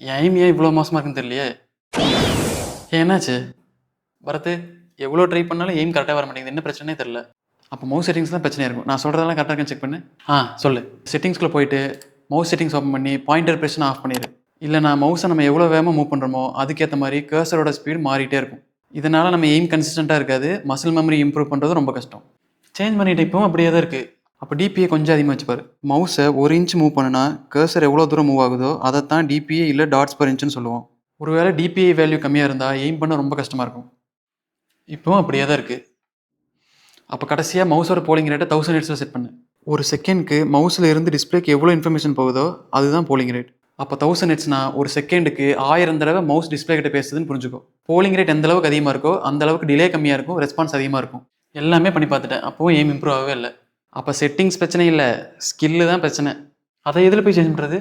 என் aim ஏன் இவ்வளோ மோசமாக இருக்குன்னு தெரியலையே. என்னாச்சு பரத்து? எவ்வளோ ட்ரை பண்ணாலும் எய்ம் கரெக்டாக வர மாட்டேங்குது. என்ன பிரச்சனையே தெரில. அப்போ மவுஸ் செட்டிங்ஸ் தான் பிரச்சனையாக இருக்கும். நான் சொல்கிறதெல்லாம் கரெக்டாக இருக்கான்னு செக் பண்ணு. சொல்லு. செட்டிங்ஸ்குள்ளே போயிட்டு மவுஸ் செட்டிங்ஸ் ஓப்பன் பண்ணி பாயிண்டர் பிரச்சனை ஆஃப் பண்ணிடு. இல்லை நான் மவுஸை நம்ம எவ்வளோ வேகமாக மூவ் பண்ணுறோமோ அதுக்கேற்ற மாதிரி கர்சரோட ஸ்பீடு மாறிட்டே இருக்கும். இதனால் நம்ம எய்ம் கன்சிஸ்டண்ட்டாக இருக்காது. மசில் மெமரி இம்ப்ரூவ் பண்ணுறது ரொம்ப கஷ்டம். சேஞ்ச் பண்ணிட்டு இப்போவும் அப்படியே தான் இருக்குது. அப்போ டிபிஏ கொஞ்சம் அதிகமாக வச்சுப்பாரு. மவுஸை 1 இன்ச் மூவ் பண்ணுனா கர்சர் எவ்வளோ தூரம் மூவ் ஆகுதோ அதை தான் டிபிஏ இல்லை டாட்ஸ் பர் இன்ச்சுன்னு சொல்லுவோம். ஒருவேளை டிபிஐ வேல்யூ கம்மியாக இருந்தால் எய்ம் பண்ண ரொம்ப கஷ்டமாக இருக்கும். இப்போவும் அப்படியே தான் இருக்குது. அப்போ கடைசியாக மவுஸோட போலிங் ரேட்டை 1000 ஹெர்ட்ஸில் செட் பண்ணு. ஒரு செகண்டுக்கு மவுஸில் இருந்து டிஸ்பிளேக்கு எவ்வளோ இன்ஃபர்மேஷன் போகுதோ அதுதான் போலிங் ரேட். அப்போ 1000 ஹெர்ட்ஸ்னா ஒரு செகண்டுக்கு 1000 தடவை மவுஸ் டிஸ்பிளே கிட்ட பேசுதுன்னு புரிஞ்சுக்கோ. போலிங் ரேட் எந்த அளவுக்கு அதிகமாக இருக்கோ அந்த அளவுக்கு டிலே கம்மியாக இருக்கும், ரெஸ்பான்ஸ் அதிகமாக இருக்கும். எல்லாமே பண்ணி பார்த்துட்டேன், அப்போவும் எய்ம் இம்ப்ரூவ் ஆகவே இல்லை. அப்போ செட்டிங்ஸ் பிரச்சனை இல்லை, ஸ்கில்லு தான் பிரச்சனை. அதை எதில் போய் சேஞ்ச் பண்ணுறது?